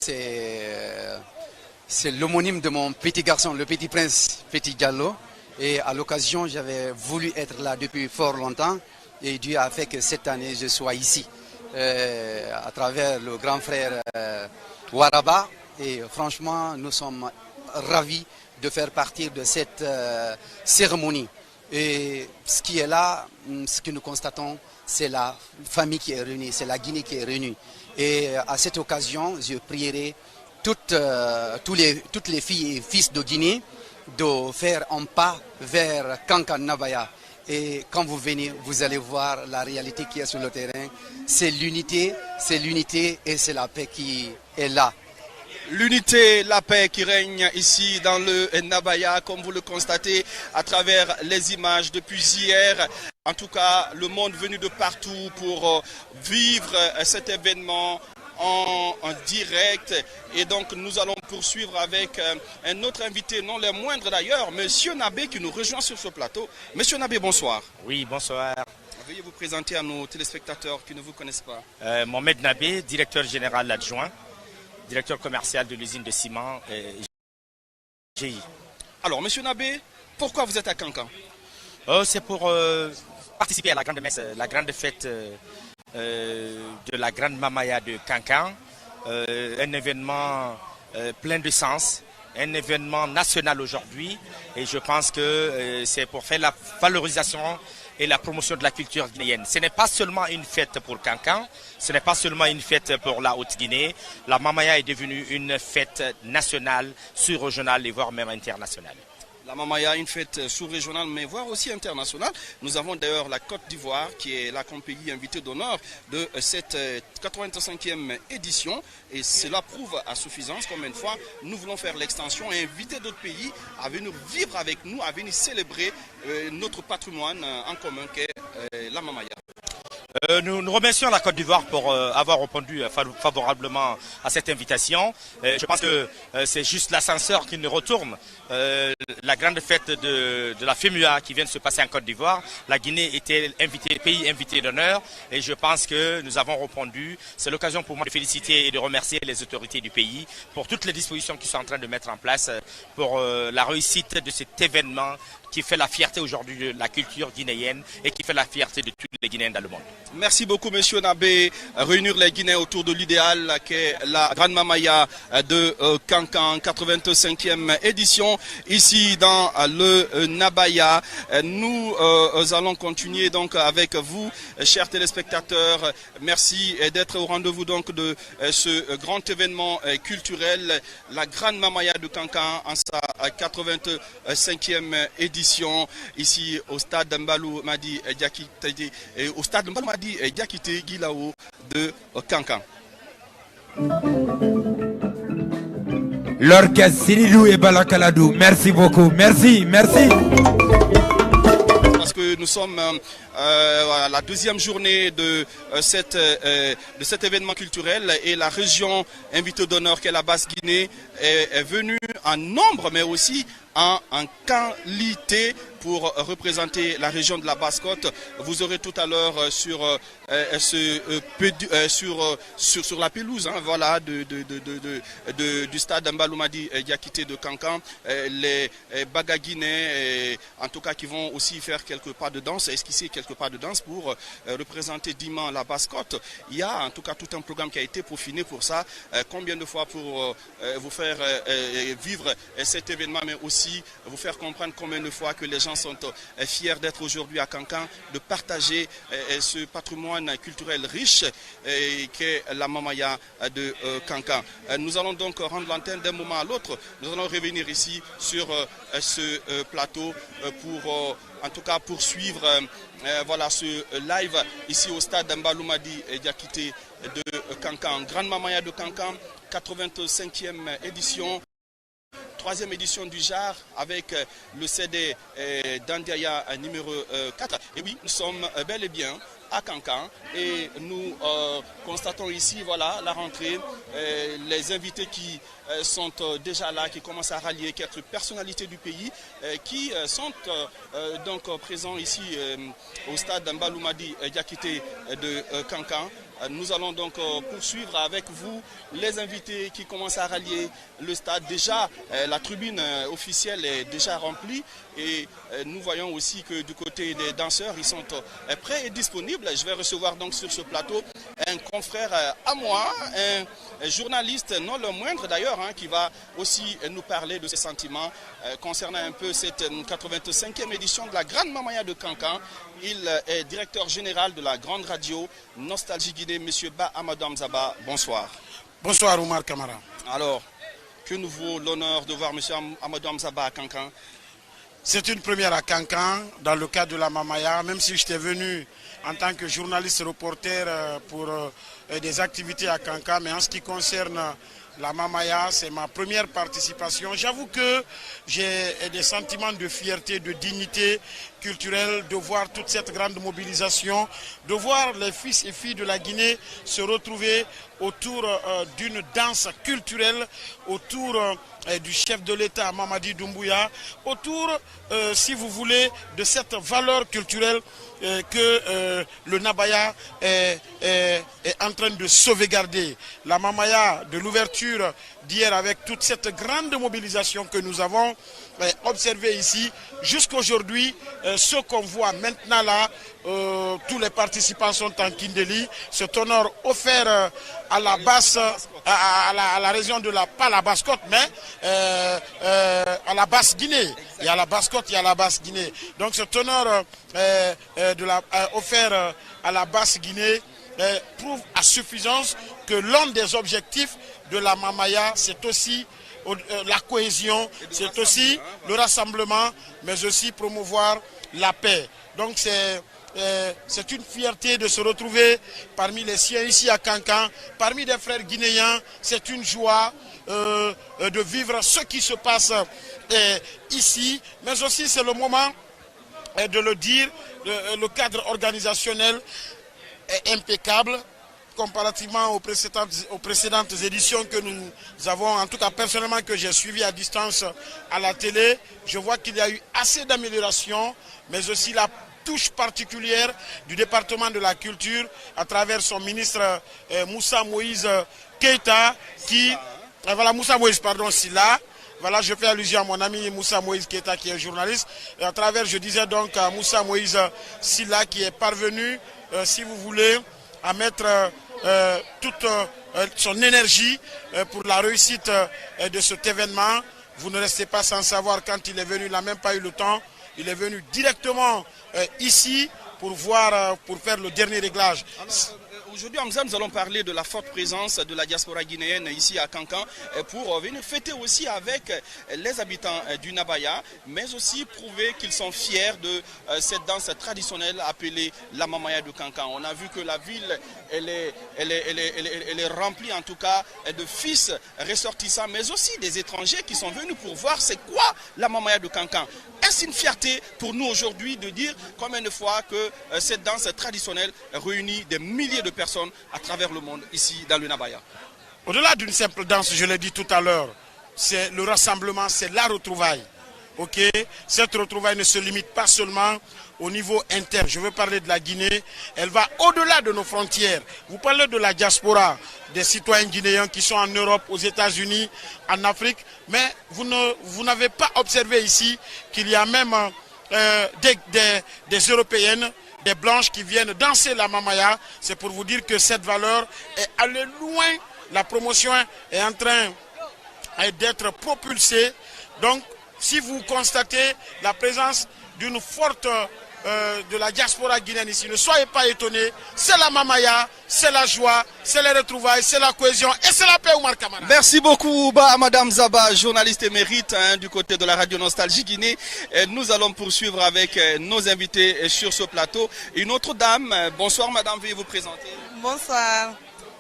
C'est l'homonyme de mon petit garçon, le petit prince, Petit Diallo. Et à l'occasion, j'avais voulu être là depuis fort longtemps. Et Dieu a fait que cette année, je sois ici, à travers le grand frère Waraba. Et franchement, nous sommes ravis de faire partie de cette cérémonie. Et ce qui est là, ce que nous constatons, c'est la famille qui est réunie, c'est la Guinée qui est réunie. Et à cette occasion, je prierai toutes les filles et fils de Guinée de faire un pas vers Kankan Nabaya. Et quand vous venez, vous allez voir la réalité qui est sur le terrain. C'est l'unité et c'est la paix qui est là. L'unité, la paix qui règne ici dans le Nabaya, comme vous le constatez à travers les images depuis hier. En tout cas, le monde venu de partout pour vivre cet événement en direct. Et donc, nous allons poursuivre avec un autre invité, non le moindre d'ailleurs, Monsieur Nabé, qui nous rejoint sur ce plateau. Monsieur Nabé, bonsoir. Oui, bonsoir. Veuillez vous présenter à nos téléspectateurs qui ne vous connaissent pas. Mohamed Nabé, directeur général adjoint, directeur commercial de l'usine de ciment GI. Alors, Monsieur Nabé, pourquoi vous êtes à Kankan? C'est pour participer à la grande messe, la grande fête de la grande Mamaya de Kankan. Un événement plein de sens, un événement national aujourd'hui. Et je pense que c'est pour faire la valorisation et la promotion de la culture guinéenne. Ce n'est pas seulement une fête pour Kankan, ce n'est pas seulement une fête pour la Haute-Guinée. La Mamaya est devenue une fête nationale, sur-régionale et voire même internationale. La Mamaya, une fête sous-régionale, mais voire aussi internationale. Nous avons d'ailleurs la Côte d'Ivoire, qui est la pays invité d'honneur de cette 85e édition. Et cela prouve à suffisance combien de fois nous voulons faire l'extension et inviter d'autres pays à venir vivre avec nous, à venir célébrer notre patrimoine en commun qu'est la Mamaya. Nous remercions la Côte d'Ivoire pour avoir répondu favorablement à cette invitation. Je pense que c'est juste l'ascenseur qui nous retourne. La grande fête de la FEMUA qui vient de se passer en Côte d'Ivoire. La Guinée était pays invité d'honneur et je pense que nous avons répondu. C'est l'occasion pour moi de féliciter et de remercier les autorités du pays pour toutes les dispositions qu'ils sont en train de mettre en place pour la réussite de cet événement qui fait la fierté aujourd'hui de la culture guinéenne et qui fait la fierté de tous les Guinéens dans le monde. Merci beaucoup, Monsieur Nabé. Réunir les Guinéens autour de l'idéal qu'est la Grande Mamaya de Kankan, 85e édition, ici dans le Nabaya. Nous allons continuer donc avec vous, chers téléspectateurs. Merci d'être au rendez-vous donc de ce grand événement culturel, la Grande Mamaya de Kankan en sa 85e édition. Ici au stade Mbalou Madi Diakité Guilao de Kankan. L'orchestre Sinilou et Balakaladou, merci beaucoup, merci. Parce que nous sommes à la deuxième journée de cet événement culturel et la région invitée d'honneur qu'est la Basse-Guinée est venue en nombre mais aussi en qualité pour représenter la région de la Basse-Côte. Vous aurez tout à l'heure sur la pelouse voilà, du stade Mbaloumadi Diakité de Kankan, les Bagaguinais, en tout cas qui vont aussi faire quelques pas de danse, esquisser quelques pas de danse pour représenter dignement la Basse-Côte. Il y a en tout cas tout un programme qui a été peaufiné pour ça. Combien de fois pour vous faire vivre cet événement, mais aussi vous faire comprendre combien de fois que les gens sont fiers d'être aujourd'hui à Kankan, de partager ce patrimoine culturel riche qu'est la Mamaya de Kankan. Nous allons donc rendre l'antenne d'un moment à l'autre. Nous allons revenir ici sur ce plateau pour en tout cas poursuivre voilà, ce live ici au stade Mbaloumadi Diakité de Kankan. Grande Mamaya de Kankan, 85e édition. Troisième édition du JAR avec le CD d'Andiaya numéro 4. Et oui, nous sommes bel et bien à Kankan et nous constatons ici voilà, la rentrée, les invités qui sont déjà là, qui commencent à rallier quelques personnalités du pays qui sont donc présents ici au stade Mbaloumadi Diakité de Kankan. Nous allons donc poursuivre avec vous les invités qui commencent à rallier le stade. Déjà, la tribune officielle est déjà remplie et nous voyons aussi que du côté des danseurs, ils sont prêts et disponibles. Je vais recevoir donc sur ce plateau un confrère à moi, un journaliste, non le moindre d'ailleurs, qui va aussi nous parler de ses sentiments concernant un peu cette 85e édition de la Grande Mamaya de Kankan. Il est directeur général de la grande radio Nostalgie Guinée, M. Ba Amadou Amzaba. Bonsoir. Bonsoir Omar Kamara. Alors, que nous vaut l'honneur de voir M. Amadou Amzaba à Kankan? C'est une première à Kankan dans le cadre de la Mamaya, même si j'étais venu en tant que journaliste reporter pour des activités à Kankan, mais en ce qui concerne la Mamaya, c'est ma première participation. J'avoue que j'ai des sentiments de fierté, de dignité culturelle, de voir toute cette grande mobilisation, de voir les fils et filles de la Guinée se retrouver autour d'une danse culturelle, autour du chef de l'État, Mamadi Doumbouya, autour, si vous voulez, de cette valeur culturelle que le Nabaya est en train de sauvegarder. La Mamaya de l'ouverture d'hier avec toute cette grande mobilisation que nous avons observée ici, jusqu'aujourd'hui, ce qu'on voit maintenant là, tous les participants sont en Kindeli. Cet honneur offert à la basse, à la région de la, pas la Basse-Côte, mais à la Basse-Guinée. Il y a la Basse-Côte, il y a la Basse-Guinée. Donc cet honneur offert à la Basse-Guinée prouve à suffisance que l'un des objectifs de la Mamaya, c'est aussi la cohésion, c'est aussi le rassemblement, mais aussi promouvoir la paix. Donc c'est une fierté de se retrouver parmi les siens ici à Kankan, parmi des frères guinéens. C'est une joie de vivre ce qui se passe ici, mais aussi c'est le moment de le dire, le cadre organisationnel est impeccable comparativement aux précédentes éditions que nous avons, en tout cas personnellement que j'ai suivi à distance à la télé. Je vois qu'il y a eu assez d'améliorations, mais aussi la touche particulière du département de la culture à travers son ministre Moussa Moïse Keïta qui... Voilà, Moussa Moïse, pardon, Silla. Voilà, je fais allusion à mon ami Moussa Moïse Keïta qui est journaliste. Et à travers, je disais donc à Moussa Moïse Silla qui est parvenu, si vous voulez, à mettre toute son énergie pour la réussite de cet événement. Vous ne restez pas sans savoir, quand il est venu, il n'a même pas eu le temps. Il est venu directement ici pour voir, pour faire le dernier réglage. Aujourd'hui, Hamza, nous allons parler de la forte présence de la diaspora guinéenne ici à Kankan pour venir fêter aussi avec les habitants du Nabaya, mais aussi prouver qu'ils sont fiers de cette danse traditionnelle appelée la Mamaya de Kankan. On a vu que la ville, elle est remplie en tout cas de fils ressortissants, mais aussi des étrangers qui sont venus pour voir c'est quoi la Mamaya de Kankan. Est-ce une fierté pour nous aujourd'hui de dire combien de fois que cette danse traditionnelle réunit des milliers de personnes à travers le monde, ici dans le Nabaya? Au-delà d'une simple danse, je l'ai dit tout à l'heure, c'est le rassemblement, c'est la retrouvaille. Okay? Cette retrouvaille ne se limite pas seulement au niveau interne. Je veux parler de la Guinée, elle va au-delà de nos frontières. Vous parlez de la diaspora, des citoyens guinéens qui sont en Europe, aux États-Unis, en Afrique, mais vous n'avez pas observé ici qu'il y a même des Européennes, des blanches qui viennent danser la Mamaya. C'est pour vous dire que cette valeur est allée loin. La promotion est en train d'être propulsée. Donc, si vous constatez la présence d'une forte de la diaspora guinéenne ici, ne soyez pas étonnés. C'est la Mamaya, c'est la joie, c'est les retrouvailles, c'est la cohésion et c'est la paix, Omar Kamara. Merci beaucoup, Ba Madame Zaba, journaliste émérite du côté de la radio Nostalgie Guinée. Et nous allons poursuivre avec nos invités sur ce plateau. Une autre dame, bonsoir madame, veuillez vous présenter. Bonsoir,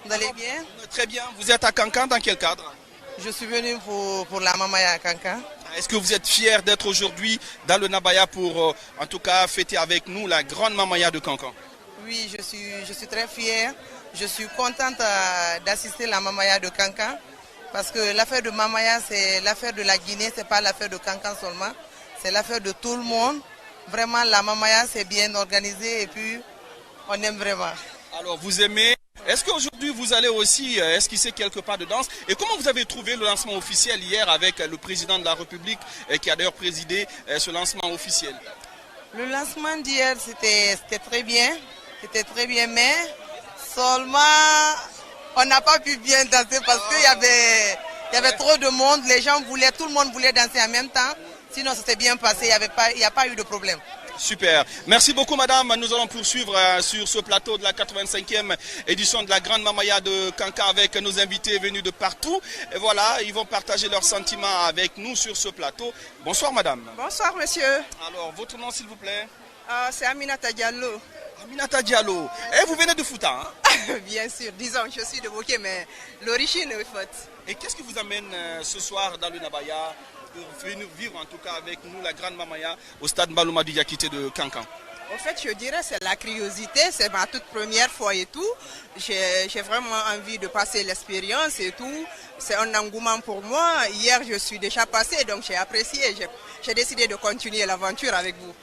vous allez bien? Très bien, vous êtes à Kankan, dans quel cadre? Je suis venu pour la Mamaya à Kankan. Est-ce que vous êtes fier d'être aujourd'hui dans le Nabaya pour, en tout cas, fêter avec nous la grande Mamaya de Kankan? Oui, je suis très fière. Je suis contente d'assister à la Mamaya de Kankan. Parce que l'affaire de Mamaya, c'est l'affaire de la Guinée, ce n'est pas l'affaire de Kankan seulement. C'est l'affaire de tout le monde. Vraiment, la Mamaya, c'est bien organisé et puis on aime vraiment. Alors, vous aimez Est-ce qu'aujourd'hui vous allez aussi esquisser quelques pas de danse? Et comment vous avez trouvé le lancement officiel hier avec le président de la République qui a d'ailleurs présidé ce lancement officiel? Le lancement d'hier, c'était très bien. C'était très bien, mais seulement on n'a pas pu bien danser parce qu'il y avait trop de monde. Les gens voulaient, tout le monde voulait danser en même temps. Sinon, c'était bien passé, il n'y a pas eu de problème. Super. Merci beaucoup, madame. Nous allons poursuivre sur ce plateau de la 85e édition de la Grande Mamaya de Kankan avec nos invités venus de partout. Et voilà, ils vont partager leurs sentiments avec nous sur ce plateau. Bonsoir, madame. Bonsoir, monsieur. Alors, votre nom, s'il vous plaît? C'est Aminata Diallo. Aminata Diallo. Et vous venez de Fouta, hein? Bien sûr. Disons, je suis de Bokeh, mais l'origine est faute. Et qu'est-ce qui vous amène ce soir dans le Nabaya pour venir vivre en tout cas avec nous la Grande Mamaya au stade Mbalouma Diakité de Kankan? En fait, je dirais c'est la curiosité, c'est ma toute première fois et tout. J'ai vraiment envie de passer l'expérience et tout. C'est un engouement pour moi. Hier, je suis déjà passé, donc j'ai apprécié. J'ai décidé de continuer l'aventure avec vous.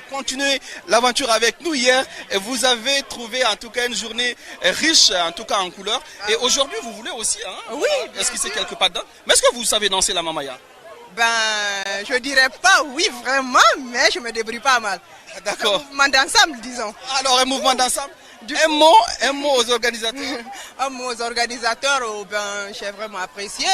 Continuer l'aventure avec nous hier. Et vous avez trouvé en tout cas une journée riche, en tout cas en couleurs. Et aujourd'hui, vous voulez aussi, hein? Oui. Est-ce que c'est quelque part dedans? Mais est-ce que vous savez danser la Mamaya? Ben, je dirais pas oui vraiment, mais je me débrouille pas mal. D'accord. Un mouvement d'ensemble, disons. Alors, un mouvement d'ensemble. Un mot aux organisateurs. Un mot aux organisateurs, ben, j'ai vraiment apprécié.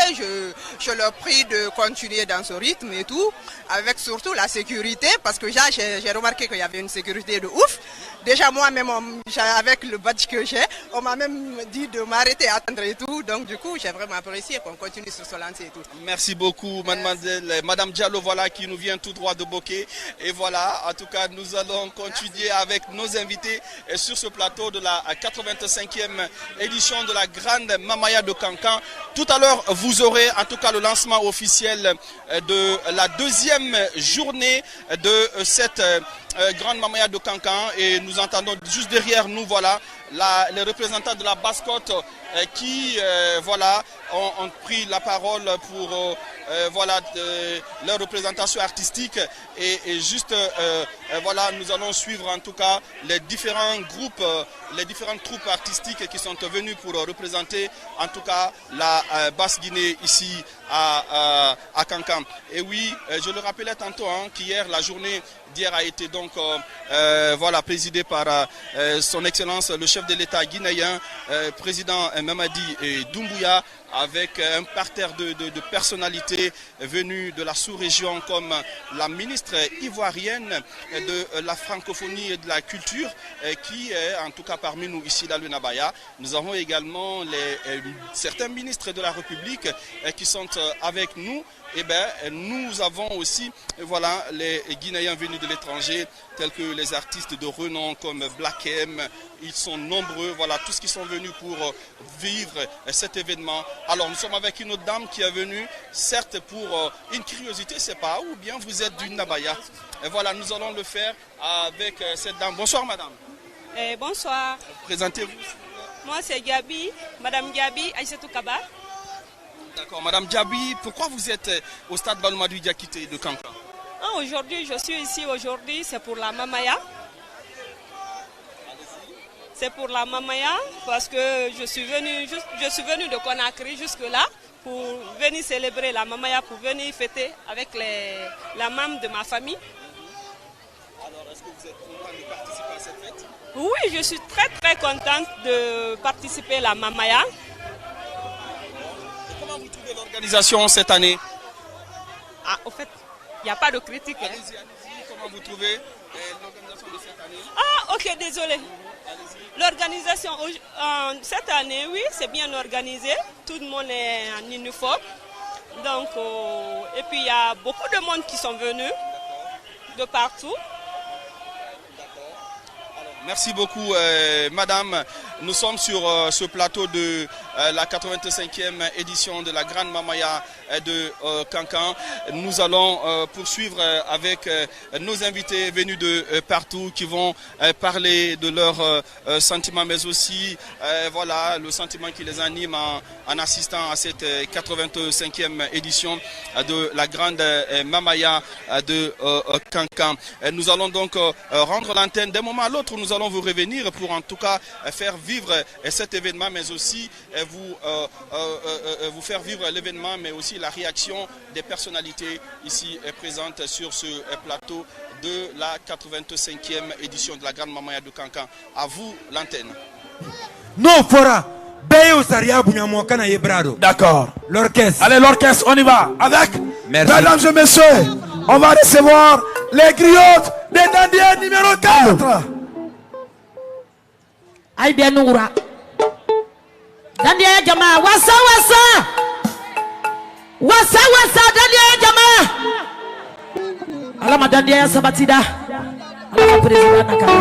Je leur prie de continuer dans ce rythme et tout, avec surtout la sécurité, parce que j'ai remarqué qu'il y avait une sécurité de ouf. Déjà moi-même, avec le badge que j'ai, on m'a même dit de m'arrêter à attendre et tout. Donc du coup, j'ai vraiment apprécié qu'on continue sur ce lancer et tout. Merci beaucoup, Madame Diallo, voilà, qui nous vient tout droit de Bokeh. Et voilà, en tout cas, nous allons continuer avec nos invités sur ce plateau de la 85e édition de la Grande Mamaya de Kankan. Tout à l'heure, vous aurez en tout cas le lancement officiel de la deuxième journée de cette Grande Mamaya de Kankan. Et nous entendons juste derrière nous, voilà, les représentants de la Basse-Côte qui voilà, ont pris la parole pour voilà, leur représentation artistique. Et juste voilà, nous allons suivre en tout cas les différents groupes, les différentes troupes artistiques qui sont venues pour représenter en tout cas la Basse-Guinée ici à Kankan. Et oui, je le rappelais tantôt, hein, qu'hier la journée d'hier a été donc voilà, présidée par son Excellence le chef de l'État guinéen, président Mamadi Doumbouya, avec un parterre de personnalités venues de la sous-région comme la ministre ivoirienne de la francophonie et de la culture qui est en tout cas parmi nous ici dans le Nabaya. Nous avons également certains ministres de la République qui sont avec nous. Et bien, nous avons aussi voilà, les Guinéens venus de l'étranger, tels que les artistes de renom comme Black M. Ils sont nombreux, voilà, tous qui sont venus pour vivre cet événement. Alors, nous sommes avec une autre dame qui est venue, certes pour une curiosité, c'est pas, ou bien vous êtes du Nabaya. Et voilà, nous allons le faire avec cette dame. Bonsoir, madame. Bonsoir. Présentez-vous. Moi, c'est Gabi, madame Gabi Aïssatou Kaba. D'accord, madame Diaby, pourquoi vous êtes au stade Mbalouma Diakité de Kankan? Aujourd'hui, je suis ici aujourd'hui, c'est pour la Mamaya. C'est pour la Mamaya parce que je suis venue de Conakry jusque-là pour venir célébrer la Mamaya, pour venir fêter avec la mam de ma famille. Alors, est-ce que vous êtes content de participer à cette fête? Oui, je suis très très contente de participer à la Mamaya. Comment vous trouvez l'organisation cette année? Au fait, il n'y a pas de critique. Allez-y, comment vous trouvez l'organisation de cette année? Ok, désolé. L'organisation cette année, oui, c'est bien organisé. Tout le monde est en uniforme. Donc, et puis il y a beaucoup de monde qui sont venus de partout. Merci beaucoup, madame. Nous sommes sur ce plateau de la 85e édition de la Grande Mamaya de Kankan. Nous allons poursuivre avec nos invités venus de partout qui vont parler de leurs sentiments, mais aussi voilà, le sentiment qui les anime en assistant à cette 85e édition de la Grande Mamaya de Kankan. Nous allons donc rendre l'antenne d'un moment à l'autre. Nous allons vous revenir pour en tout cas faire vivre vivre cet événement, mais aussi vous faire vivre l'événement, mais aussi la réaction des personnalités ici présentes sur ce plateau de la 85e édition de la Grande Mamaya de Kankan. À vous l'antenne. Non, Fora. D'accord. L'orchestre. Allez, l'orchestre, on y va. Avec. Merci. Mesdames et messieurs, on va recevoir les griottes des Dandiens numéro 4. Aïe bien Noura. Dandiens Jama. Wassa wassa. Wassa wassa Dandiens Jama. Alama Dandiens Sabatida. Alama président Nakara.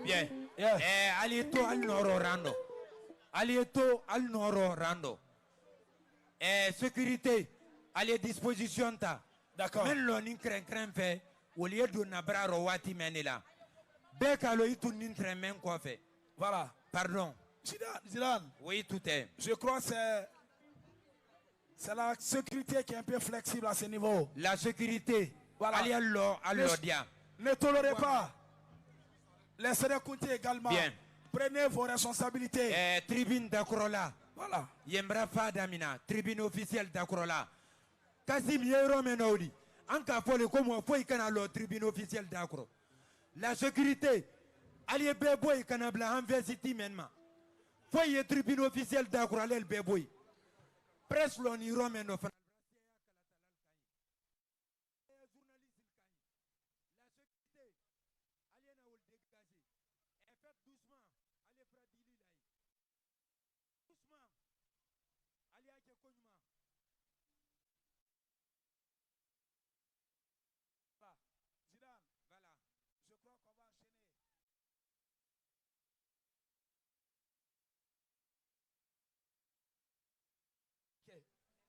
Bien. Alieto al noro rando. Alieto al noro rando. Sécurité, à disposition ta. D'accord. Men lo nin kren fait, au lieu de nabra rowati menela. Bekalo itu nin kren men quoi fait. Voilà. Pardon. Zidane. Oui, tout est. Je crois que c'est la sécurité qui est un peu flexible à ce niveau. La sécurité. Voilà. Ne tolérez pas. Laissez-les compter également. Bien. Prenez vos responsabilités. Tribune d'Akrola. Voilà. Yembra Fadamina, tribune officielle d'Akrola. Kasim Yero Menoudi. Anka Fole comme foi canalo tribune officielle d'Akro. La sécurité. Allié Beboy Canabla University Menma. Foi tribune officielle d'Akro Alel Beboy. Presse l'oni Romeno.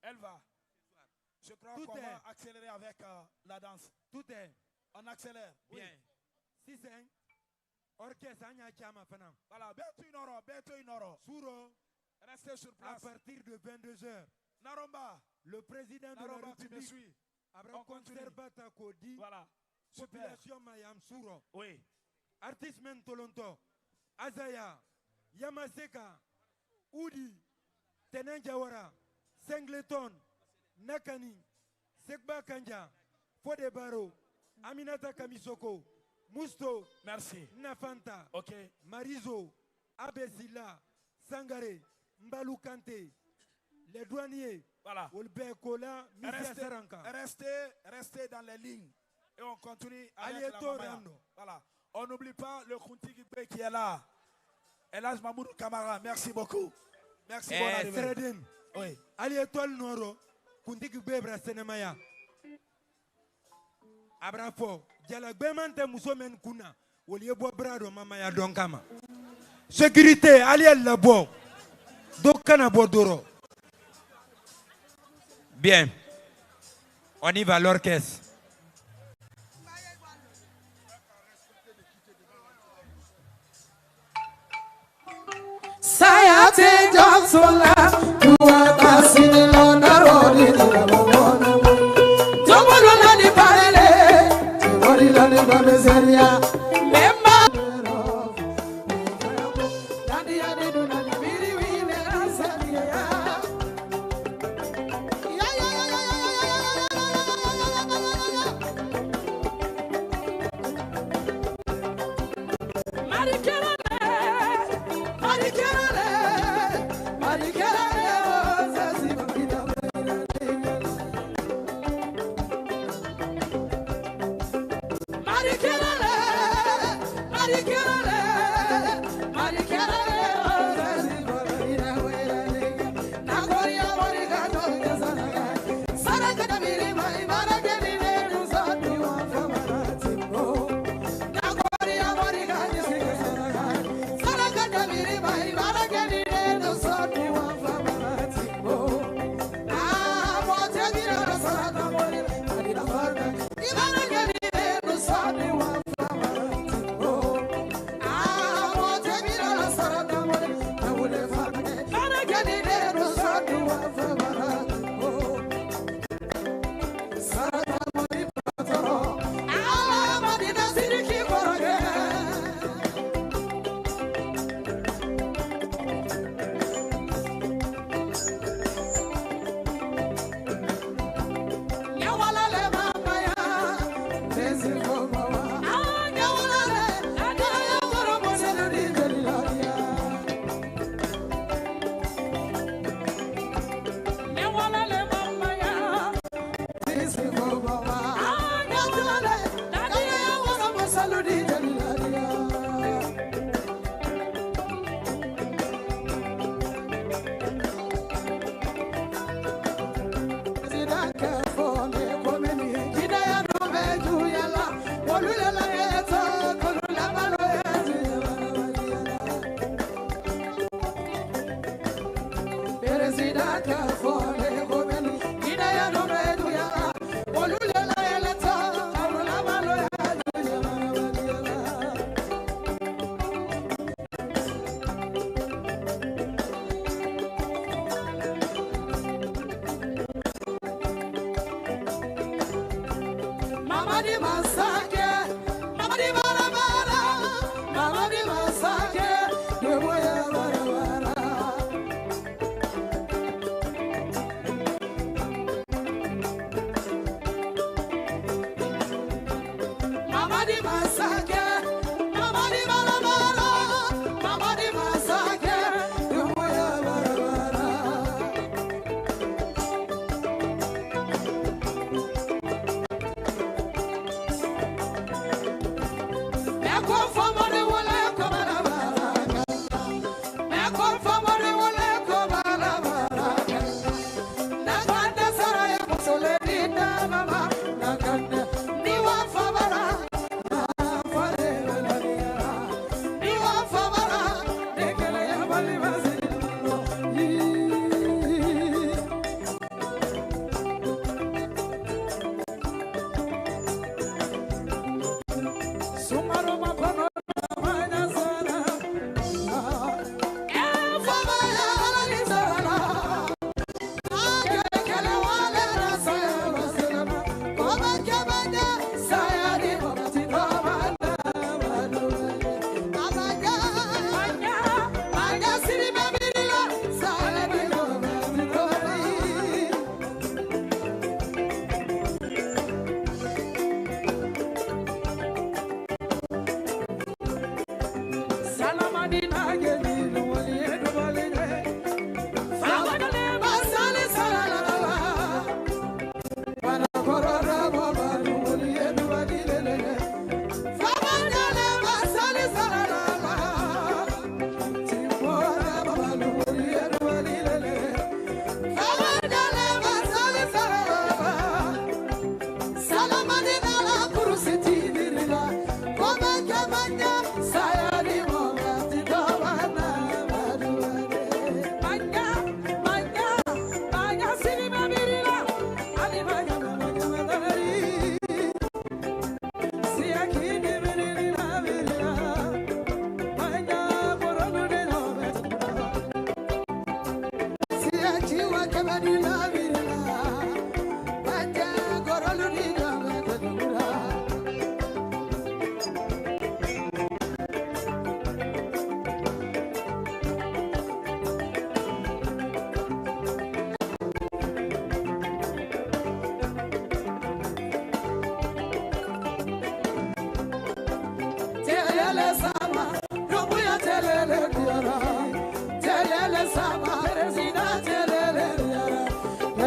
Elle va. Je crois qu'on va accélérer avec la danse. Tout est. On accélère. Bien. Si c'est orchestre, voilà, bientôt une heure. Souro. Restez sur place. À partir de 22h. Naromba. Le président de la République. On continue. Voilà. Population Mayam Souro. Oui. Artiste Mentolonto. Azaya. Yamaseka. Oudi. Tenenjawara. Singleton, Nakani, Sekba Kanja, Fodebaro, Aminata Kamisoko, Musto, merci, Nafanta, ok, Marizo, Abesila, Sangare, Mbalou Kante, les douaniers, voilà, Olbekola, restez dans les lignes et on continue avec la Mamaya. Voilà, on n'oublie pas le Kunti qui est là. Elhaj Mamoudou Kamara, merci beaucoup. Merci, bon arrivée. Oui. Ali étoile noro, kuntiki bebra senemaya. Abrafo, dialogue bemante musomen kuna, olie bo brado mamaya donkama. Sécurité, ali el labo. Dokana bodoro. Bien. On y va l'orchestre. Sayate Johnsola, Tuata Sinilona Rodi, Tomolona di Parele, Timorila di Bameseria, Lemma, Nadia de Duna di Biri, Sadia.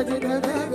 President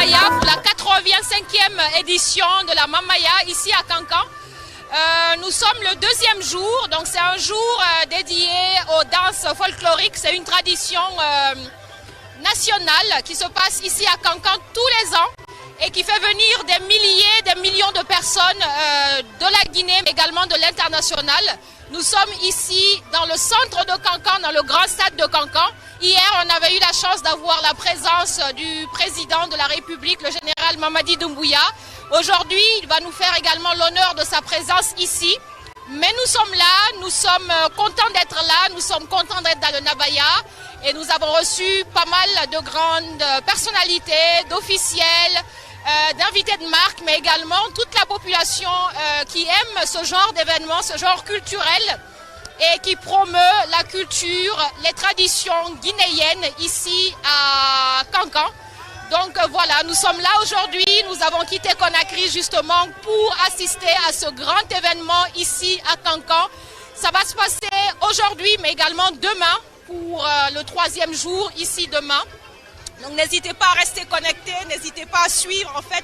Mamaya pour la 85e édition de la Mamaya ici à Kankan. Nous sommes le deuxième jour, donc c'est un jour dédié aux danses folkloriques. C'est une tradition nationale qui se passe ici à Kankan tous les ans et qui fait venir des milliers, des millions de personnes de la Guinée, mais également de l'international. Nous sommes ici dans le centre de Kankan, dans le grand stade de Kankan. Hier, on avait eu la chance d'avoir la présence du président de la République, le général Mamadi Doumbouya. Aujourd'hui, il va nous faire également l'honneur de sa présence ici. Mais nous sommes là, nous sommes contents d'être là, nous sommes contents d'être dans le Nabaya. Et nous avons reçu pas mal de grandes personnalités, d'officiels, d'invités de marque, mais également toute la population qui aime ce genre d'événement, ce genre culturel et qui promeut la culture, les traditions guinéennes ici à Kankan. Donc voilà, nous sommes là aujourd'hui, nous avons quitté Conakry justement pour assister à ce grand événement ici à Kankan. Ça va se passer aujourd'hui mais également demain pour le 3e jour ici demain. Donc n'hésitez pas à rester connectés, n'hésitez pas à suivre en fait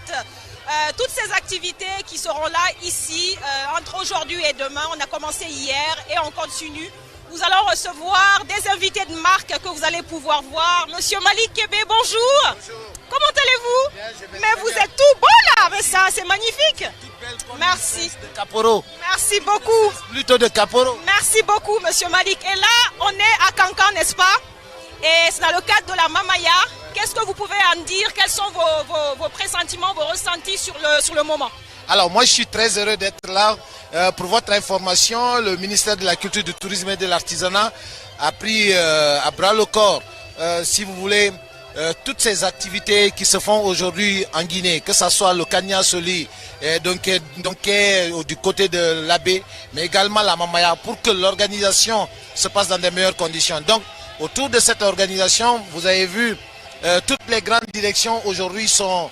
toutes ces activités qui seront là ici entre aujourd'hui et demain. On a commencé hier et on continue. Nous allons recevoir des invités de marque que vous allez pouvoir voir. Monsieur Malik Kébé, bonjour. Bonjour. Comment allez-vous? Mais vous êtes tout beau là, mais ça c'est magnifique. Merci. De Caporo. Merci beaucoup. Plutôt de Caporo. Merci beaucoup Monsieur Malik. Et là, on est à Kankan, n'est-ce pas? Et c'est dans le cadre de la Mamaya. Qu'est-ce que vous pouvez en dire? Quels sont vos pressentiments, vos ressentis sur le moment? Alors moi je suis très heureux d'être là. Pour votre information, le ministère de la Culture, du Tourisme et de l'Artisanat a pris à bras le corps, si vous voulez, toutes ces activités qui se font aujourd'hui en Guinée, que ce soit le Kanya Soli, donc du côté de l'Abbé, mais également la Mamaya, pour que l'organisation se passe dans de meilleures conditions. Donc autour de cette organisation, vous avez vu, toutes les grandes directions aujourd'hui sont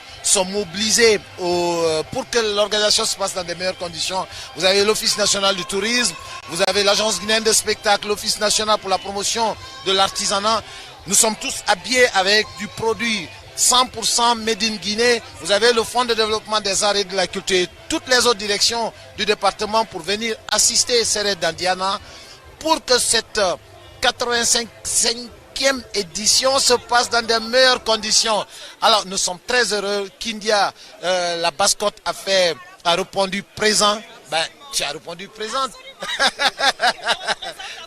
mobilisées pour que l'organisation se passe dans de meilleures conditions. Vous avez l'Office national du tourisme, vous avez l'Agence guinéenne de spectacle, l'Office national pour la promotion de l'artisanat. Nous sommes tous habillés avec du produit 100% made in Guinée. Vous avez le Fonds de développement des arts et de la culture, toutes les autres directions du département pour venir assister Séré Dandiana pour que cette 85e édition se passe dans de meilleures conditions. Alors nous sommes très heureux. Kindia, la mascotte, a répondu présent. Ben, tu as répondu présente.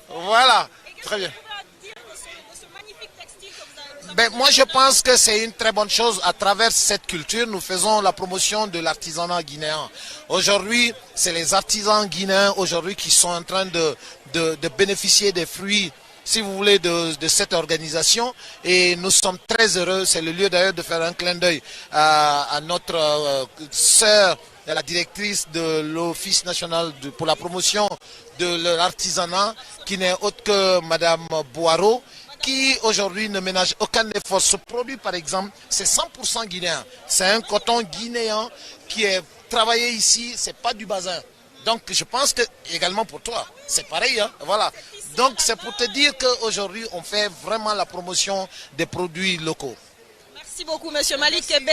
Voilà, très bien. Ben, moi je pense que c'est une très bonne chose. À travers cette culture, nous faisons la promotion de l'artisanat guinéen. Aujourd'hui, c'est les artisans guinéens aujourd'hui qui sont en train de bénéficier des fruits, si vous voulez, de cette organisation. Et nous sommes très heureux. C'est le lieu d'ailleurs de faire un clin d'œil à notre sœur, la directrice de l'Office national pour la promotion de l'artisanat, qui n'est autre que Madame Boireau, qui aujourd'hui ne ménage aucun effort. Ce produit, par exemple, c'est 100% guinéen. C'est un coton guinéen qui est travaillé ici, c'est pas du bazin. Donc je pense que également pour toi, c'est pareil, hein? Voilà. Donc c'est pour te dire qu'aujourd'hui, on fait vraiment la promotion des produits locaux. Merci beaucoup, Monsieur Malik Kébé.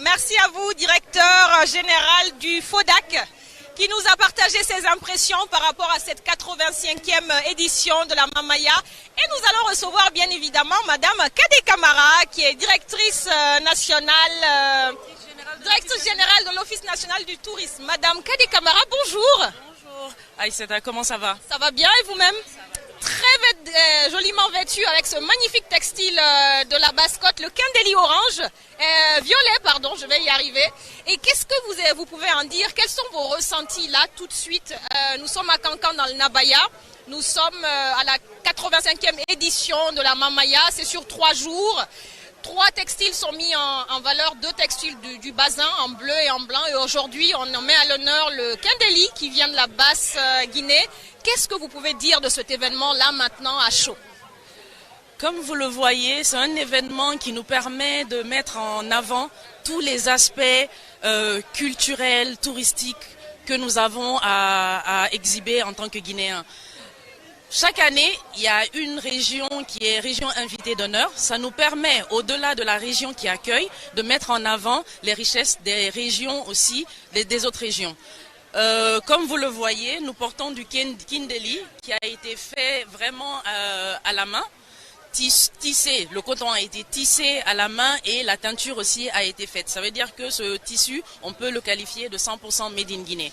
Merci à vous, directeur général du FODAC, qui nous a partagé ses impressions par rapport à cette 85e édition de la Mamaya. Et nous allons recevoir bien évidemment Madame Kade Kamara, qui est directrice nationale, directrice générale de l'Office national du tourisme. Madame Kade Kamara, bonjour. Bonjour. Aïssata, comment ça va? Ça va bien et vous-même? Très joliment vêtu avec ce magnifique textile de la mascotte, le Kendeli orange, violet, pardon, je vais y arriver. Et qu'est-ce que vous pouvez en dire? Quels sont vos ressentis là tout de suite? Nous sommes à Kankan dans le Nabaya, nous sommes à la 85e édition de la Mamaya, c'est sur 3 jours. 3 textiles sont mis en valeur, 2 textiles du Bazin en bleu et en blanc. Et aujourd'hui, on en met à l'honneur le Kendeli qui vient de la basse Guinée. Qu'est-ce que vous pouvez dire de cet événement-là maintenant à chaud? Comme vous le voyez, c'est un événement qui nous permet de mettre en avant tous les aspects culturels, touristiques que nous avons à exhiber en tant que Guinéens. Chaque année, il y a une région qui est région invitée d'honneur. Ça nous permet, au-delà de la région qui accueille, de mettre en avant les richesses des régions aussi, des autres régions. Comme vous le voyez, nous portons du Kindeli qui a été fait vraiment à la main. Tissé, le coton a été tissé à la main et la teinture aussi a été faite. Ça veut dire que ce tissu, on peut le qualifier de 100% made in Guinée.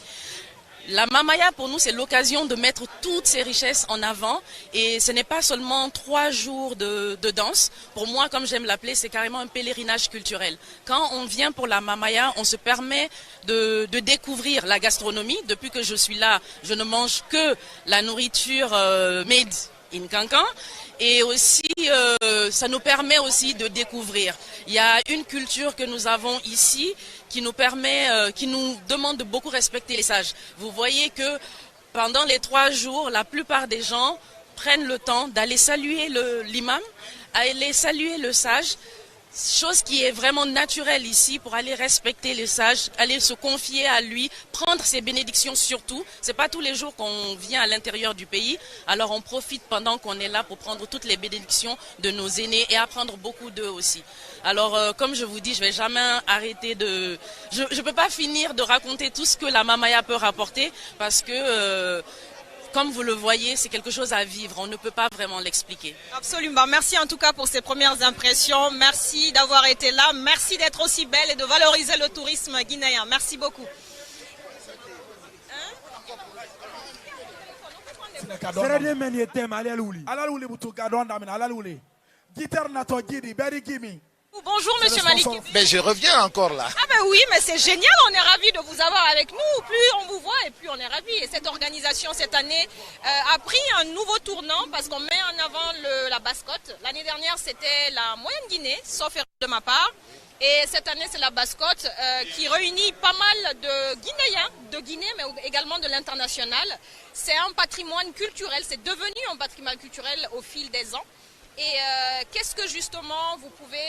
La Mamaya, pour nous, c'est l'occasion de mettre toutes ces richesses en avant. Et ce n'est pas seulement 3 jours de danse. Pour moi, comme j'aime l'appeler, c'est carrément un pèlerinage culturel. Quand on vient pour la Mamaya, on se permet de découvrir la gastronomie. Depuis que je suis là, je ne mange que la nourriture made in Kankan. Et aussi, ça nous permet aussi de découvrir. Il y a une culture que nous avons ici qui nous permet, qui nous demande de beaucoup respecter les sages. Vous voyez que pendant les 3 jours, la plupart des gens prennent le temps d'aller saluer l'imam, aller saluer le sage. Chose qui est vraiment naturelle ici pour aller respecter les sages, aller se confier à lui, prendre ses bénédictions surtout. C'est pas tous les jours qu'on vient à l'intérieur du pays, alors on profite pendant qu'on est là pour prendre toutes les bénédictions de nos aînés et apprendre beaucoup d'eux aussi. Alors comme je vous dis, je vais jamais arrêter de... Je peux pas finir de raconter tout ce que la Mamaya peut rapporter parce que... Comme vous le voyez, c'est quelque chose à vivre. On ne peut pas vraiment l'expliquer. Absolument. Merci en tout cas pour ces premières impressions. Merci d'avoir été là. Merci d'être aussi belle et de valoriser le tourisme guinéen. Merci beaucoup. Bonjour Monsieur Malik. Ben, je reviens encore là. Ah ben oui, mais c'est génial, on est ravis de vous avoir avec nous. Plus on vous voit et plus on est ravis. Et cette organisation cette année a pris un nouveau tournant parce qu'on met en avant la Basse-Côte. L'année dernière c'était la Moyenne Guinée, sauf erreur de ma part. Et cette année c'est la Basse-Côte qui réunit pas mal de Guinéens, de Guinée mais également de l'international. C'est un patrimoine culturel, c'est devenu un patrimoine culturel au fil des ans. Et qu'est-ce que justement vous pouvez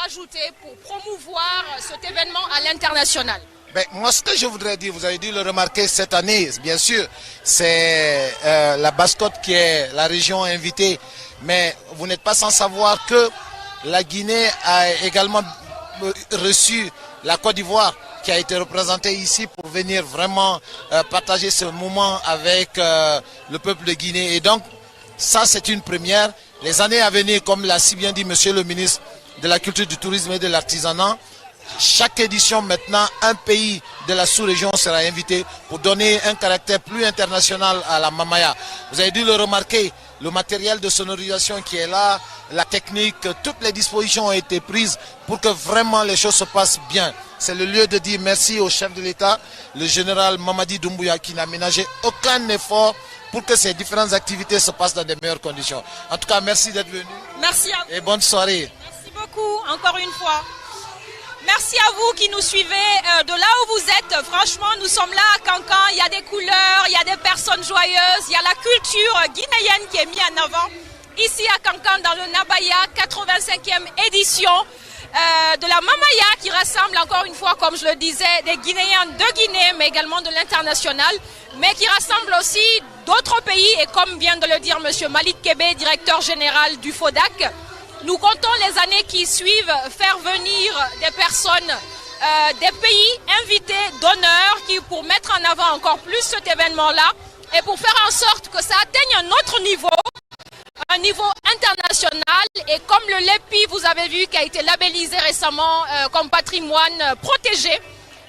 rajouter pour promouvoir cet événement à l'international? Ben, moi, ce que je voudrais dire, vous avez dû le remarquer cette année, bien sûr, c'est la Basse-Côte qui est la région invitée. Mais vous n'êtes pas sans savoir que la Guinée a également reçu la Côte d'Ivoire qui a été représentée ici pour venir vraiment partager ce moment avec le peuple de Guinée. Et donc, ça, c'est une première. Les années à venir, comme l'a si bien dit Monsieur le ministre de la Culture, du Tourisme et de l'Artisanat, chaque édition maintenant, un pays de la sous-région sera invité pour donner un caractère plus international à la Mamaya. Vous avez dû le remarquer, le matériel de sonorisation qui est là, la technique, toutes les dispositions ont été prises pour que vraiment les choses se passent bien. C'est le lieu de dire merci au chef de l'État, le général Mamadi Doumbouya, qui n'a ménagé aucun effort pour que ces différentes activités se passent dans de meilleures conditions. En tout cas, merci d'être venu. Merci à vous. Et bonne soirée. Merci beaucoup, encore une fois. Merci à vous qui nous suivez de là où vous êtes. Franchement, nous sommes là à Kankan. Il y a des couleurs, il y a des personnes joyeuses, il y a la culture guinéenne qui est mise en avant. Ici à Kankan, dans le Nabaya, 85e édition de la Mamaya qui rassemble encore une fois, comme je le disais, des Guinéens de Guinée, mais également de l'international, mais qui rassemble aussi d'autres pays. Et comme vient de le dire M. Malik Kébé, directeur général du FODAC, nous comptons les années qui suivent faire venir des personnes des pays invités d'honneur pour mettre en avant encore plus cet événement-là et pour faire en sorte que ça atteigne un autre niveau, un niveau international. Et comme le LEPI, vous avez vu, qui a été labellisé récemment comme patrimoine protégé,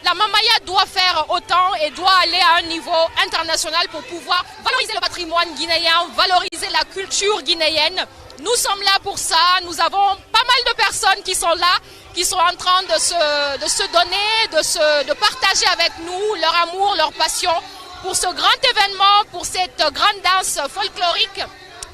la Mamaya doit faire autant et doit aller à un niveau international pour pouvoir valoriser le patrimoine guinéen, valoriser la culture guinéenne. Nous sommes là pour ça, nous avons pas mal de personnes qui sont là, qui sont en train de se donner, de partager avec nous leur amour, leur passion pour ce grand événement, pour cette grande danse folklorique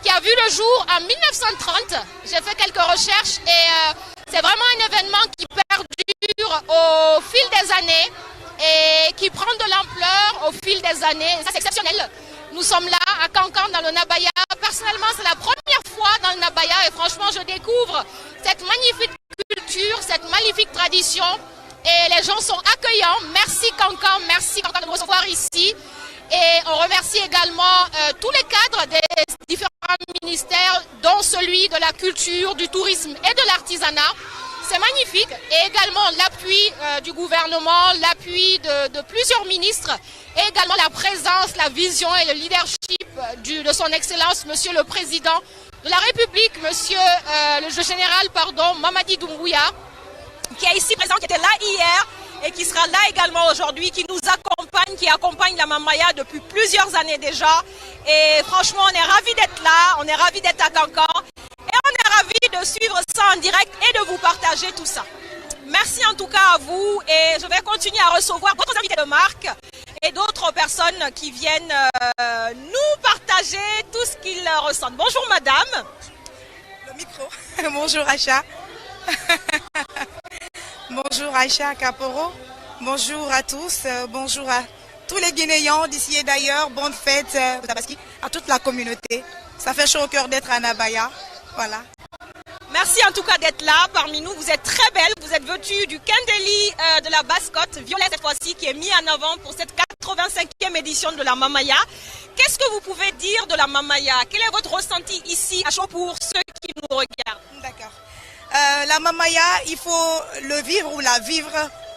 qui a vu le jour en 1930. J'ai fait quelques recherches et c'est vraiment un événement qui perdure au fil des années et qui prend de l'ampleur au fil des années. Et ça, c'est exceptionnel. Nous sommes là à Kankan dans le Nabaya. Personnellement, c'est la première fois dans le Nabaya et franchement, je découvre cette magnifique culture, cette magnifique tradition et les gens sont accueillants. Merci Kankan de nous recevoir ici. Et on remercie également tous les cadres des différents ministères, dont celui de la culture, du tourisme et de l'artisanat. C'est magnifique. Et également l'appui du gouvernement, l'appui de plusieurs ministres, et également la présence, la vision et le leadership de son Excellence, Monsieur le Président de la République, Monsieur le général, Mamadi Doumbouya, qui est ici présent, qui était là hier et qui sera là également aujourd'hui, qui nous accompagne, qui accompagne la Mamaya depuis plusieurs années déjà. Et franchement, on est ravis d'être là, on est ravis d'être à Cancan. Et on est ravis de suivre ça en direct et de vous partager tout ça. Merci en tout cas à vous et je vais continuer à recevoir d'autres invités de marque et d'autres personnes qui viennent nous partager tout ce qu'ils ressentent. Bonjour madame. Le micro. Bonjour Aïcha. Bonjour Aïcha Kaporo. Bonjour à tous. Bonjour à tous les Guinéens d'ici et d'ailleurs. Bonne fête de Tabaski à toute la communauté. Ça fait chaud au cœur d'être à Nabaya. Voilà. Merci en tout cas d'être là parmi nous. Vous êtes très belle. Vous êtes vêtue du Kendeli de la Basse-Côte, violet cette fois-ci, qui est mis en avant pour cette 85e édition de la Mamaya. Qu'est-ce que vous pouvez dire de la Mamaya? Quel est votre ressenti ici à chaud pour ceux qui nous regardent? D'accord. La Mamaya, il faut le vivre ou la vivre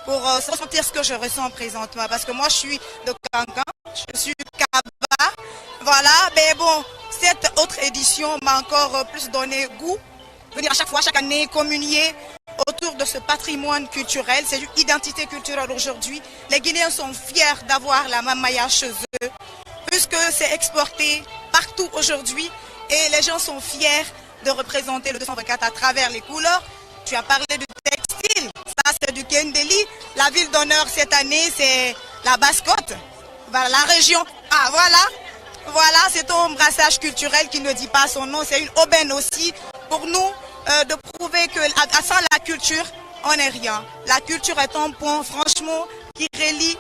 pour ressentir ce que je ressens présentement. Parce que moi, je suis de Cancan, je suis Kaba. Voilà, mais bon, cette autre édition m'a encore plus donné goût. Venir à chaque fois, chaque année, communier autour de ce patrimoine culturel. C'est une identité culturelle aujourd'hui. Les Guinéens sont fiers d'avoir la Mamaya chez eux, puisque c'est exporté partout aujourd'hui. Et les gens sont fiers de représenter le 224 à travers les couleurs. Tu as parlé du textile, ça c'est du Kendeli. La ville d'honneur cette année, c'est la Basse-Côte, la région. Ah voilà, c'est un brassage culturel qui ne dit pas son nom. C'est une aubaine aussi pour nous de prouver que sans la culture, on n'est rien. La culture est un point, franchement, qui relie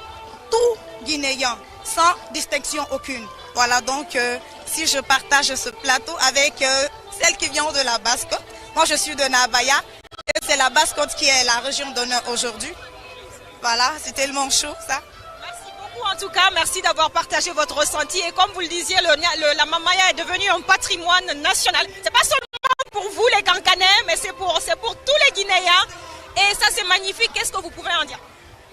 tout Guinéen, sans distinction aucune. Voilà donc, si je partage ce plateau avec celle qui vient de la Basse-Côte, moi je suis de Nabaya, et c'est la Basse-Côte qui est la région d'honneur aujourd'hui. Voilà, c'est tellement chaud ça. En tout cas, merci d'avoir partagé votre ressenti. Et comme vous le disiez, la Mamaya est devenue un patrimoine national. C'est pas seulement pour vous les Cancanais, mais c'est pour tous les Guinéens. Et ça, c'est magnifique. Qu'est-ce que vous pouvez en dire?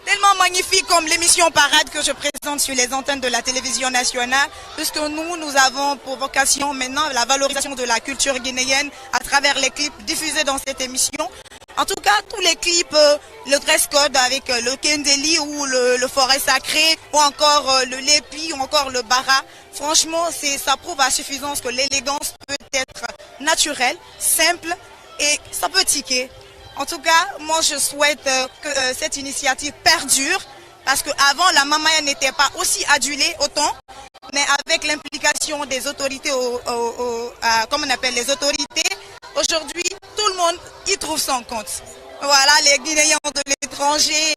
Tellement magnifique comme l'émission Parade que je présente sur les antennes de la télévision nationale, puisque nous avons pour vocation maintenant la valorisation de la culture guinéenne à travers les clips diffusés dans cette émission. En tout cas, tous les clips, le dress code avec le Kendeli ou le forêt sacré, ou encore le Lépi, ou encore le Bara, franchement, ça prouve à suffisance que l'élégance peut être naturelle, simple et ça peut tiquer. En tout cas, moi je souhaite que cette initiative perdure, parce qu'avant la Mamaya n'était pas aussi adulée autant, mais avec l'implication des autorités, comme on appelle les autorités, aujourd'hui tout le monde y trouve son compte. Voilà, les Guinéens de l'étranger,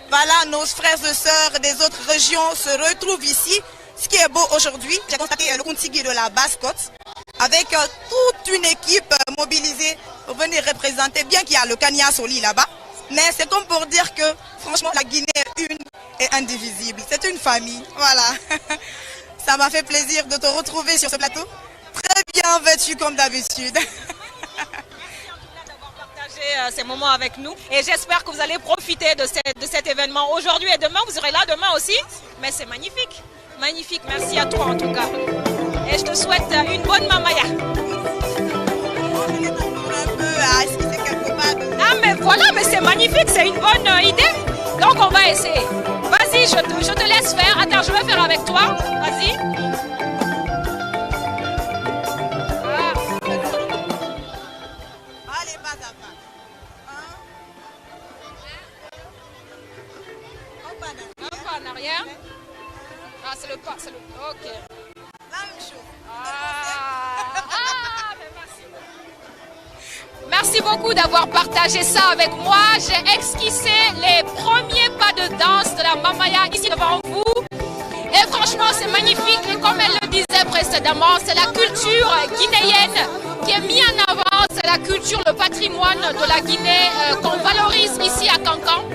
voilà, nos frères et sœurs des autres régions se retrouvent ici. Ce qui est beau aujourd'hui, j'ai constaté le Kuntigi de la Basse-Côte, avec toute une équipe mobilisée pour venir représenter, bien qu'il y a le Kanya Soli là-bas, mais c'est comme pour dire que franchement la Guinée est une et indivisible, c'est une famille, voilà. Ça m'a fait plaisir de te retrouver sur ce plateau, très bien vêtu comme d'habitude. Ces moments avec nous et j'espère que vous allez profiter de cet événement aujourd'hui et demain. Vous serez là demain aussi, mais c'est magnifique, magnifique. Merci à toi en tout cas et je te souhaite une bonne Mamaya. Ah mais voilà, mais c'est magnifique, c'est une bonne idée, donc on va essayer. Vas-y, je te laisse faire. Attends, je vais faire avec toi, vas-y. En arrière. Ah, c'est le pas, c'est le... Ok. La même chose. Merci beaucoup d'avoir partagé ça avec moi. J'ai esquissé les premiers pas de danse de la Mamaya ici devant vous. Et franchement, c'est magnifique. Et comme elle le disait précédemment, c'est la culture guinéenne qui est mise en avant. C'est la culture, le patrimoine de la Guinée qu'on valorise ici à Cancan.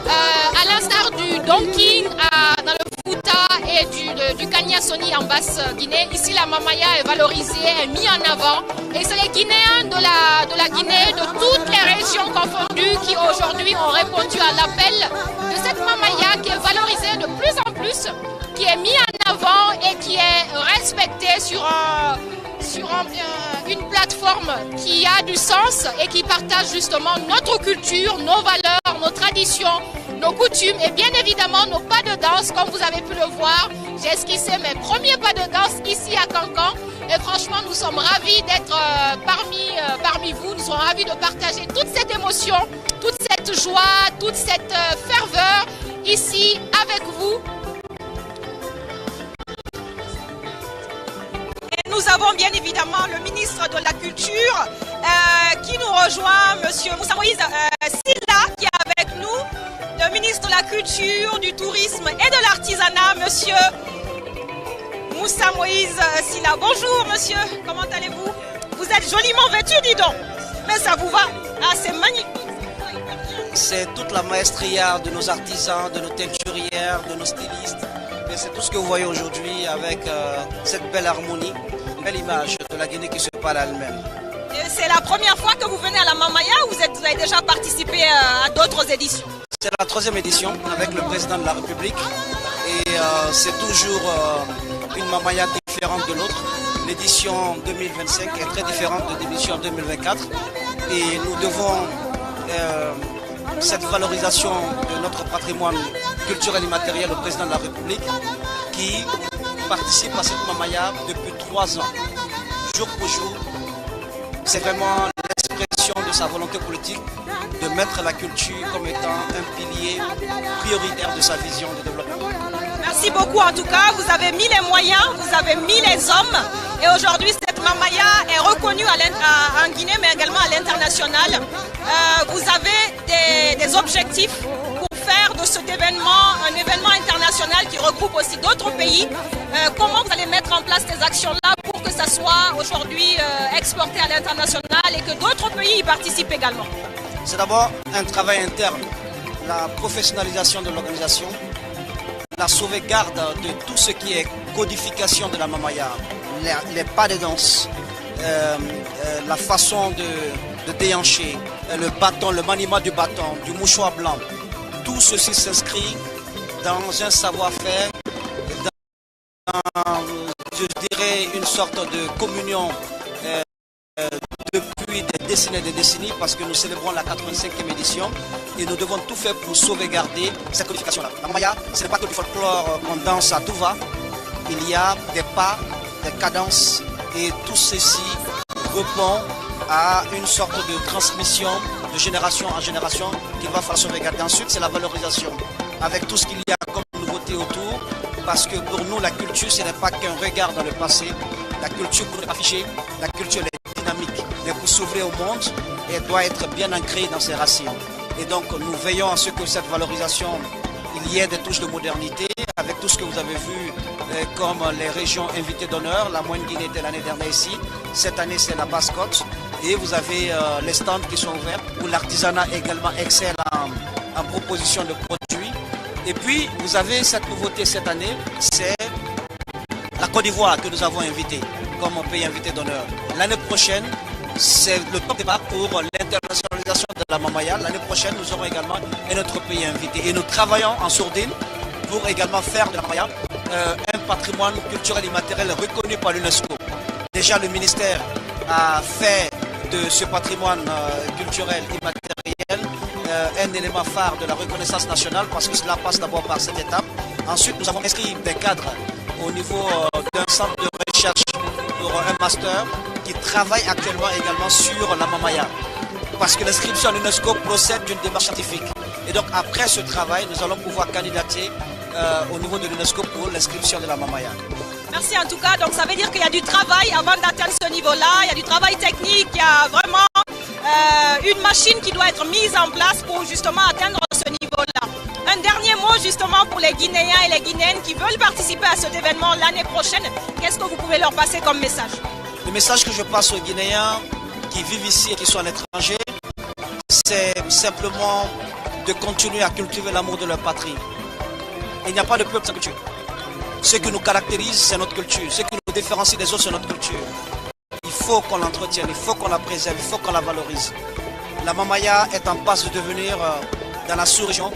À l'instar du Donkin dans le Fouta et du Sony en Basse-Guinée. Ici, la mamaya est valorisée, est mise en avant. Et c'est les Guinéens de la Guinée, de toutes les régions confondues, qui aujourd'hui ont répondu à l'appel de cette mamaya qui est valorisée de plus en plus, qui est mise en avant et qui est respectée sur une plateforme qui a du sens et qui partage justement notre culture, nos valeurs, nos traditions, nos coutumes et bien évidemment nos pas de danse. Comme vous avez pu le voir, j'ai esquissé mes premiers pas de danse ici à Kankan et franchement nous sommes ravis d'être parmi vous, nous sommes ravis de partager toute cette émotion, toute cette joie, toute cette ferveur ici avec vous. Nous avons bien évidemment le ministre de la Culture qui nous rejoint, Monsieur Moussa Moïse Silla, qui est avec nous, le ministre de la Culture, du Tourisme et de l'Artisanat, Monsieur Moussa Moïse Silla. Bonjour Monsieur, comment allez-vous? Vous êtes joliment vêtu, dis donc, mais ça vous va? Ah, c'est magnifique. C'est toute la maestria de nos artisans, de nos teinturières, de nos stylistes. Et c'est tout ce que vous voyez aujourd'hui avec cette belle harmonie, une belle image de la Guinée qui se parle à elle-même. C'est la première fois que vous venez à la Mamaya ou vous avez déjà participé à d'autres éditions? C'est la 3e édition avec le président de la République et c'est toujours une Mamaya différente de l'autre. L'édition 2025 est très différente de l'édition 2024 et nous devons cette valorisation de notre patrimoine culturel et matériel au président de la République qui participe à cette Mamaya depuis 3 ans, jour pour jour. C'est vraiment l'expression de sa volonté politique de mettre la culture comme étant un pilier prioritaire de sa vision de développement. Merci beaucoup en tout cas, vous avez mis les moyens, vous avez mis les hommes et aujourd'hui cette Mamaya est reconnue en Guinée mais également à l'international. Vous avez des objectifs pour faire de cet événement un événement international qui regroupe aussi d'autres pays. Comment vous allez mettre en place ces actions-là pour que ça soit aujourd'hui exporté à l'international et que d'autres pays y participent également? C'est d'abord un travail interne, la professionnalisation de l'organisation, la sauvegarde de tout ce qui est codification de la Mamaya, les pas de danse, la façon de déhancher, le bâton, le maniement du bâton, du mouchoir blanc. Tout ceci s'inscrit dans un savoir-faire, dans, je dirais, une sorte de communion depuis des décennies, parce que nous célébrons la 85e édition et nous devons tout faire pour sauvegarder cette codification-là. La Mamaya, ce n'est pas que du folklore qu'on danse à tout va. Il y a des pas, des cadences et tout ceci répond à une sorte de transmission de génération en génération qu'il va falloir sauvegarder. Ensuite, c'est la valorisation avec tout ce qu'il y a comme nouveauté autour, parce que pour nous, la culture, ce n'est pas qu'un regard dans le passé. La culture pour nous afficher, la culture est dynamique, mais pour s'ouvrir au monde, elle doit être bien ancrée dans ses racines. Et donc, nous veillons à ce que cette valorisation, il y ait des touches de modernité, avec tout ce que vous avez vu comme les régions invitées d'honneur. La Moyenne Guinée était l'année dernière ici. Cette année, c'est la Basse-Côte. Et vous avez les stands qui sont ouverts, où l'artisanat également excelle en proposition de produits. Et puis, vous avez cette nouveauté cette année, c'est la Côte d'Ivoire que nous avons invité comme pays invité d'honneur. L'année prochaine, c'est le top départ pour l'internationalisation de la Mamaya. L'année prochaine, nous aurons également un autre pays invité. Et nous travaillons en sourdine pour également faire de la Mamaya un patrimoine culturel et matériel reconnu par l'UNESCO. Déjà, le ministère a fait de ce patrimoine culturel et matériel un élément phare de la reconnaissance nationale, parce que cela passe d'abord par cette étape. Ensuite, nous avons inscrit des cadres au niveau d'un centre de recherche pour un master qui travaille actuellement également sur la Mamaya, parce que l'inscription à l'UNESCO procède d'une démarche scientifique. Et donc après ce travail, nous allons pouvoir candidater au niveau de l'UNESCO pour l'inscription de la Mamaya. Merci en tout cas, donc ça veut dire qu'il y a du travail avant d'atteindre ce niveau-là, il y a du travail technique, il y a vraiment une machine qui doit être mise en place pour justement atteindre ce niveau-là. Un dernier mot justement pour les Guinéens et les Guinéennes qui veulent participer à cet événement l'année prochaine. Qu'est-ce que vous pouvez leur passer comme message? Le message que je passe aux Guinéens qui vivent ici et qui sont à l'étranger, c'est simplement de continuer à cultiver l'amour de leur patrie. Il n'y a pas de peuple sans culture. Ce qui nous caractérise, c'est notre culture. Ce qui nous différencie des autres, c'est notre culture. Il faut qu'on l'entretienne, il faut qu'on la préserve, il faut qu'on la valorise. La Mamaya est en passe de devenir, dans la sous-région,